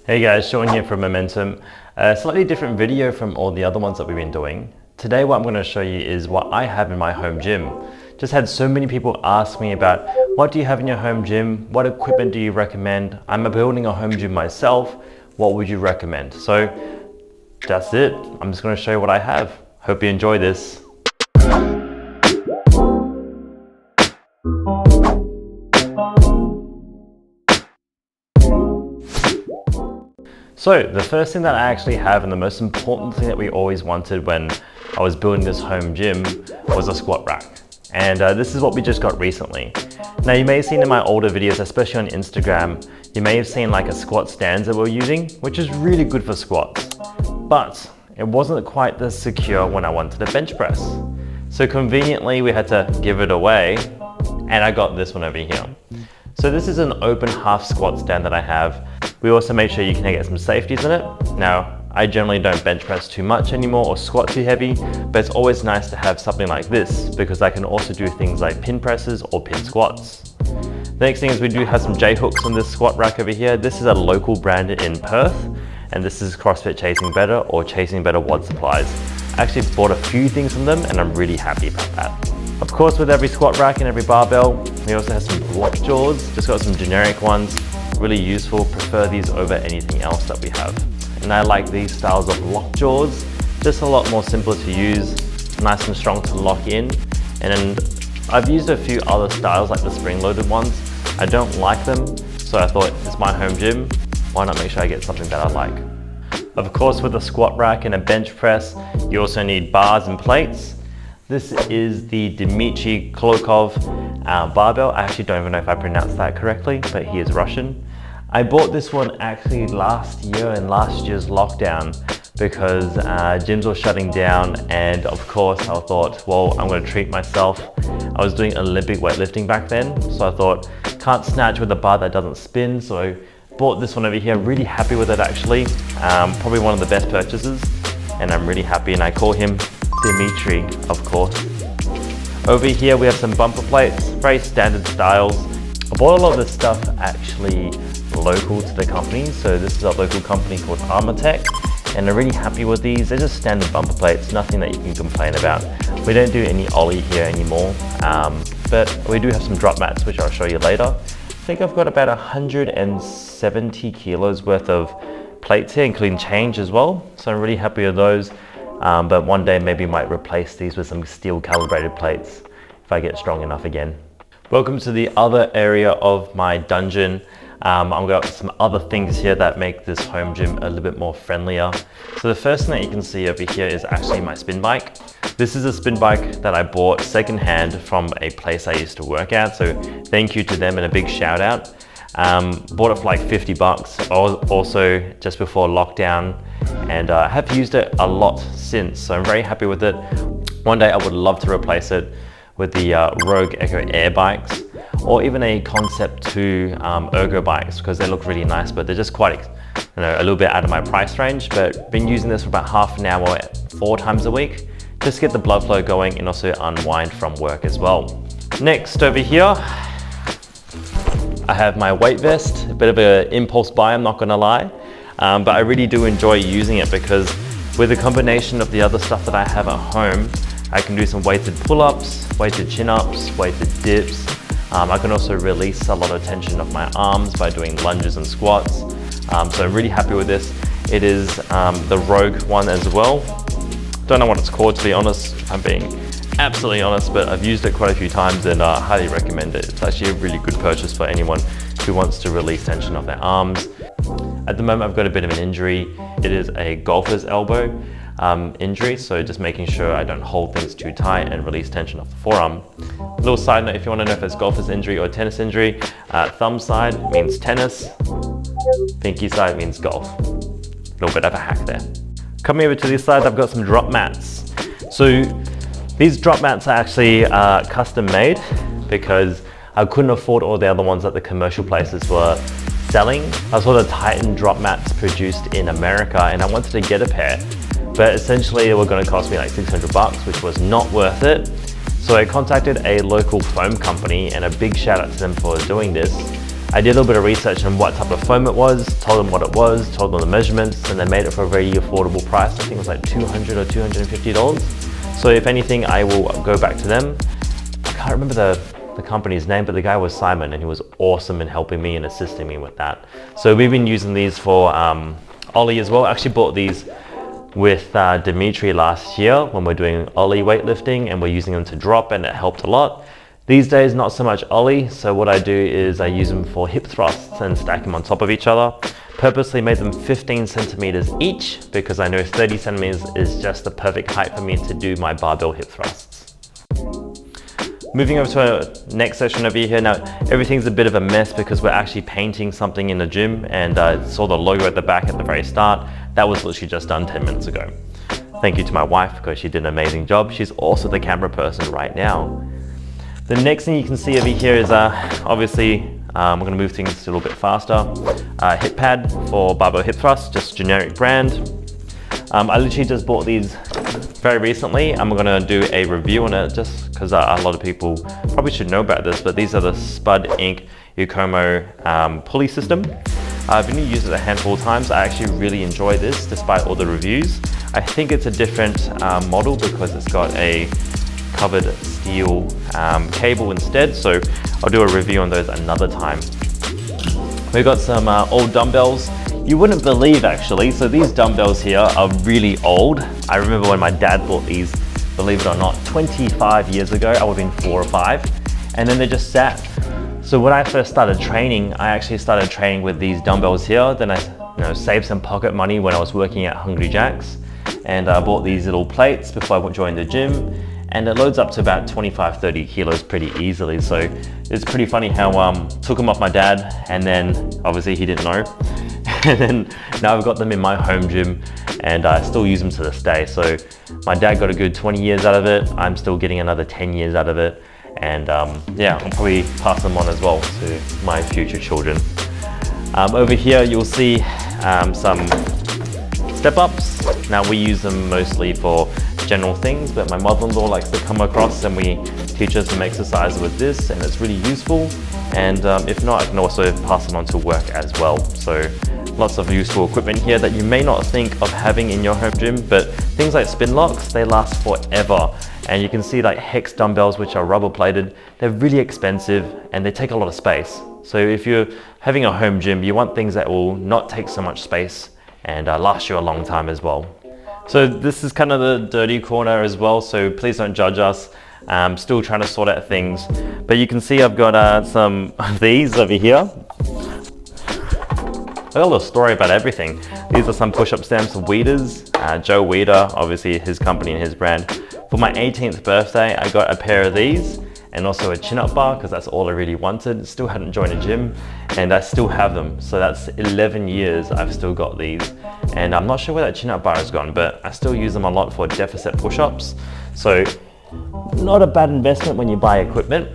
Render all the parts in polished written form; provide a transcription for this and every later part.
Hey guys, Sean here from Momentum. A slightly different video from all the other ones that we've been doing. Today what I'm going to show you is what I have in my home gym. Just had so many people ask me about what do you have in your home gym? What equipment do you recommend? I'm building a home gym myself. What would you recommend? So that's it. I'm just going to show you what I have. Hope you enjoy this. So the first thing that I actually have, and the most important thing that we always wanted when I was building this home gym, was a squat rack. And this is what we just got recently. Now you may have seen in my older videos, especially on Instagram, you may have seen like a squat stands that we're using, which is really good for squats. But it wasn't quite as secure when I wanted a bench press. So conveniently we had to give it away, and I got this one over here. So this is an open half squat stand that I have. We also made sure you can get some safeties in it. Now, I generally don't bench press too much anymore or squat too heavy, but it's always nice to have something like this because I can also do things like pin presses or pin squats. The next thing is we do have some J hooks on this squat rack over here. This is a local brand in Perth, and this is CrossFit Chasing Better or Chasing Better Wad Supplies. I actually bought a few things from them and I'm really happy about that. Of course, with every squat rack and every barbell, we also have some block jaws. Just got some generic ones, really useful. Prefer these over anything else that we have. And I like these styles of lock jaws, just a lot more simpler to use, nice and strong to lock in. And then I've used a few other styles like the spring-loaded ones. I don't like them, so I thought it's my home gym, why not make sure I get something that I like. Of course, with a squat rack and a bench press, you also need bars and plates. This is the Dmitry Klokov barbell. I actually don't even know if I pronounced that correctly, but he is Russian. I bought this one actually last year in last year's lockdown because gyms were shutting down, and of course I thought, well, I'm going to treat myself. I was doing Olympic weightlifting back then, so I thought, can't snatch with a bar that doesn't spin, so I bought this one over here. Really happy with it actually. Probably one of the best purchases, and I'm really happy, and I call him Dimitri, of course. Over here we have some bumper plates, very standard styles. I bought a lot of this stuff actually local to the company. So this is a local company called Armortech, and I'm really happy with these. They're just standard bumper plates, nothing that you can complain about. We don't do any ollie here anymore, but we do have some drop mats, which I'll show you later. I think I've got about 170 kilos worth of plates here, including change as well. So I'm really happy with those. But one day maybe might replace these with some steel calibrated plates if I get strong enough again. Welcome to the other area of my dungeon. I've got some other things here that make this home gym a little bit more friendlier. So the first thing that you can see over here is actually my spin bike. This is a spin bike that I bought secondhand from a place I used to work at. So thank you to them and a big shout out. Bought it for like 50 bucks also just before lockdown, and I have used it a lot since, so I'm very happy with it. One day I would love to replace it with the Rogue Echo Air bikes, or even a Concept 2 Ergo bikes, because they look really nice, but they're just quite, a little bit out of my price range. But been using this for about half an hour, 4 times a week, just to get the blood flow going and also unwind from work as well. Next over here, I have my weight vest, a bit of an impulse buy, I'm not gonna lie, but I really do enjoy using it because with the combination of the other stuff that I have at home, I can do some weighted pull-ups, weighted chin-ups, weighted dips. I can also release a lot of tension of my arms by doing lunges and squats. So I'm really happy with this. It is the Rogue one as well. Don't know what it's called, to be honest, if I'm being absolutely honest, but I've used it quite a few times and I highly recommend it. It's actually a really good purchase for anyone who wants to release tension of their arms. At the moment I've got a bit of an injury. It is a golfer's elbow injury, so just making sure I don't hold things too tight and release tension off the forearm. A little side note, if you want to know if it's golfer's injury or tennis injury, thumb side means tennis, pinky side means golf. A little bit of a hack there. Coming over to this side, I've got some drop mats. So these drop mats are actually custom made because I couldn't afford all the other ones that the commercial places were selling. I saw the Titan drop mats produced in America and I wanted to get a pair, but essentially they were going to cost me like 600 bucks, which was not worth it. So I contacted a local foam company, and a big shout out to them for doing this. I did a little bit of research on what type of foam it was, told them what it was, told them the measurements, and they made it for a very affordable price. I think it was like $200 or $250. So if anything, I will go back to them. I can't remember the company's name, but the guy was Simon, and he was awesome in helping me and assisting me with that. So we've been using these for Ollie as well. I actually bought these with Dimitri last year when we're doing Ollie weightlifting, and we're using them to drop, and it helped a lot. These days, not so much Ollie, so what I do is I use them for hip thrusts and stack them on top of each other. Purposely made them 15 centimeters each because I know 30 centimeters is just the perfect height for me to do my barbell hip thrusts. Moving over to our next section over here. Now, everything's a bit of a mess because we're actually painting something in the gym, and I saw the logo at the back at the very start. That was literally just done 10 minutes ago. Thank you to my wife because she did an amazing job. She's also the camera person right now. The next thing you can see over here is obviously, we're gonna move things a little bit faster. Hip pad for barbell hip thrust, just generic brand. I literally just bought these very recently. I'm gonna do a review on it just because a lot of people probably should know about this, but these are the Spud Inc. Yokomo pulley system. I've only used it a handful of times. I actually really enjoy this despite all the reviews. I think it's a different model because it's got a covered steel cable instead, so I'll do a review on those another time. We've got some old dumbbells. You wouldn't believe actually, so these dumbbells here are really old. I remember when my dad bought these, believe it or not, 25 years ago. I would have been 4 or 5, and then they just sat. So when I first started training, I actually started training with these dumbbells here. Then I saved some pocket money when I was working at Hungry Jack's, and I bought these little plates before I joined the gym. And it loads up to about 25-30 kilos pretty easily. So it's pretty funny how took them off my dad, and then obviously he didn't know. And then now I've got them in my home gym, and I still use them to this day. So my dad got a good 20 years out of it. I'm still getting another 10 years out of it. And yeah, I'll probably pass them on as well to my future children. Over here, you'll see some step ups. Now we use them mostly for general things, but my mother-in-law likes to come across and we teach her some exercise with this, and it's really useful. And if not, I can also pass them on to work as well. So lots of useful equipment here that you may not think of having in your home gym, but things like spin locks, they last forever. And you can see like Hex dumbbells, which are rubber plated, they're really expensive and they take a lot of space. So if you're having a home gym, you want things that will not take so much space and last you a long time as well. So this is kind of the dirty corner as well, so please don't judge us. I'm still trying to sort out things. But you can see I've got some of these over here. I've got a little story about everything. These are some push-up stamps of Weeders. Joe Weider, obviously his company and his brand. For my 18th birthday, I got a pair of these and also a chin-up bar because that's all I really wanted. Still hadn't joined a gym and I still have them. So that's 11 years I've still got these. And I'm not sure where that chin-up bar has gone, but I still use them a lot for deficit push-ups. So not a bad investment when you buy equipment.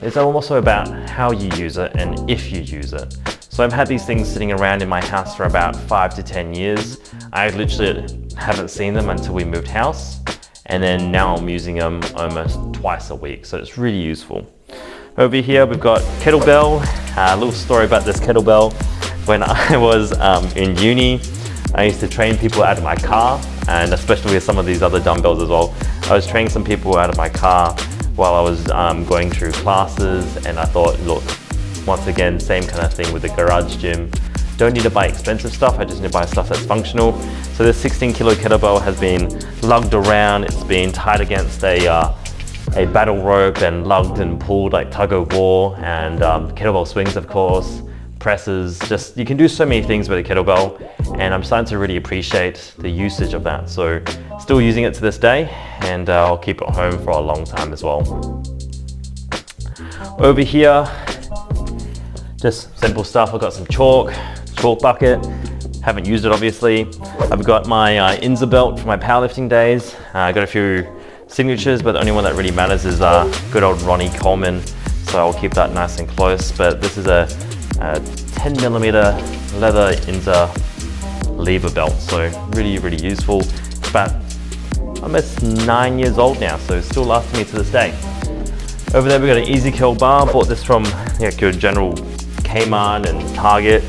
It's also about how you use it and if you use it. So I've had these things sitting around in my house for about 5 to 10 years. I literally haven't seen them until we moved house. And then now I'm using them almost twice a week. So it's really useful. Over here, we've got Kettlebell. A little story about this Kettlebell. When I was in uni, I used to train people out of my car, and especially with some of these other dumbbells as well. I was training some people out of my car while I was going through classes, and I thought, look, once again, same kind of thing with the garage gym. Don't need to buy expensive stuff, I just need to buy stuff that's functional. So this 16 kilo kettlebell has been lugged around, it's been tied against a battle rope and lugged and pulled like tug of war, and kettlebell swings of course, presses, just you can do so many things with a kettlebell, and I'm starting to really appreciate the usage of that. So still using it to this day, and I'll keep it home for a long time as well. Over here, just simple stuff. I've got some chalk bucket, haven't used it obviously. I've got my Inza belt for my powerlifting days. I got a few signatures, but the only one that really matters is good old Ronnie Coleman, so I'll keep that nice and close. But this is a 10mm leather Inza lever belt, so really, really useful. It's about almost 9 years old now, so it's still lasting me to this day. Over there we've got an Easy Curl bar. Bought this from your general Kmart and Target,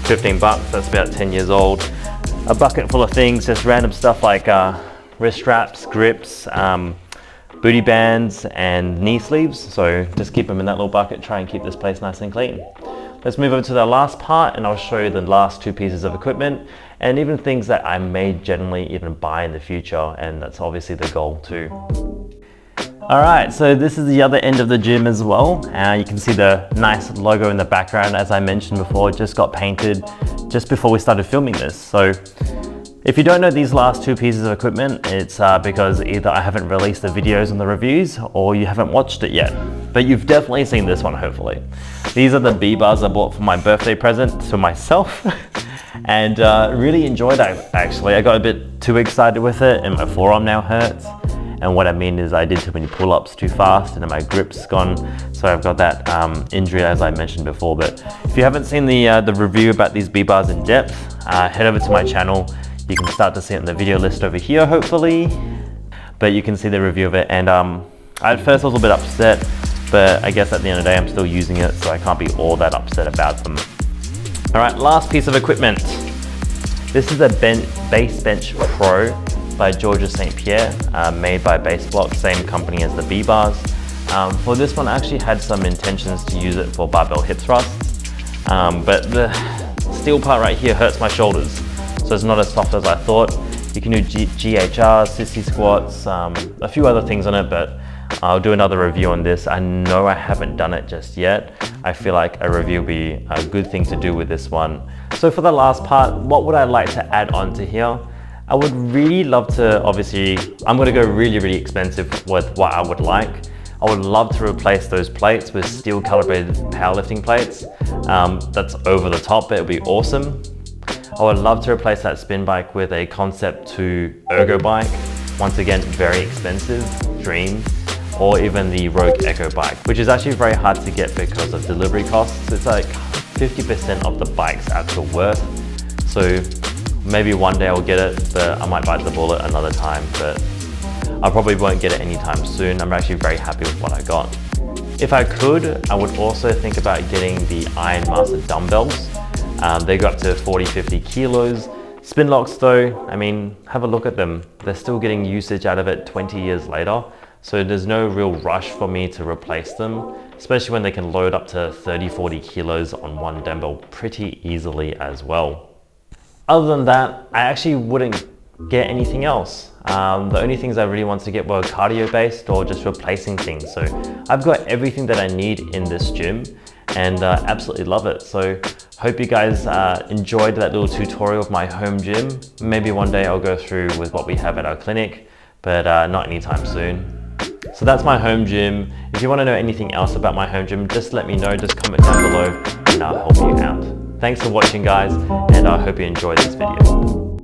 15 bucks, that's about 10 years old. A bucket full of things, just random stuff like wrist straps, grips, booty bands and knee sleeves. So just keep them in that little bucket, try and keep this place nice and clean. Let's move over to the last part and I'll show you the last two pieces of equipment and even things that I may generally even buy in the future, and that's obviously the goal too. Alright, so this is the other end of the gym as well. You can see the nice logo in the background, as I mentioned before, it just got painted just before we started filming this. So if you don't know these last two pieces of equipment, it's because either I haven't released the videos and the reviews or you haven't watched it yet. But you've definitely seen this one, hopefully. These are the B-bars I bought for my birthday present to myself and really enjoyed it actually. I got a bit too excited with it and my forearm now hurts. And what I mean is I did too many pull-ups too fast and then my grip's gone. So I've got that injury as I mentioned before. But if you haven't seen the review about these B-bars in depth, head over to my channel. You can start to see it in the video list over here, hopefully. But you can see the review of it. And at first I was a bit upset, but I guess at the end of the day, I'm still using it, so I can't be all that upset about them. All right, last piece of equipment. This is a BaseBench Pro by Georgia St. Pierre, made by BaseBlock, same company as the B-bars. For this one, I actually had some intentions to use it for barbell hip thrusts, but the steel part right here hurts my shoulders. So it's not as soft as I thought. You can do GHRs, sissy squats, a few other things on it, but I'll do another review on this. I know I haven't done it just yet. I feel like a review would be a good thing to do with this one. So for the last part, what would I like to add on to here? I would really love to, obviously, I'm gonna go really, really expensive with what I would like. I would love to replace those plates with steel calibrated powerlifting plates. That's over the top, but it would be awesome. I would love to replace that spin bike with a Concept 2 ergo bike. Once again, very expensive, dream. Or even the Rogue Echo bike, which is actually very hard to get because of delivery costs. It's like 50% of the bike's actual worth. So maybe one day I'll get it, but I might bite the bullet another time, but I probably won't get it anytime soon. I'm actually very happy with what I got. If I could, I would also think about getting the Iron Master dumbbells. They go up to 40-50 kilos. Spin locks though, I mean, have a look at them. They're still getting usage out of it 20 years later. So there's no real rush for me to replace them, especially when they can load up to 30-40 kilos on one dumbbell pretty easily as well. Other than that, I actually wouldn't get anything else. The only things I really wanted to get were cardio based or just replacing things. So I've got everything that I need in this gym and absolutely love it. So hope you guys enjoyed that little tutorial of my home gym. Maybe one day I'll go through with what we have at our clinic, but not anytime soon. So that's my home gym. If you want to know anything else about my home gym, just let me know, just comment down below and I'll help you out. Thanks for watching guys, and I hope you enjoyed this video.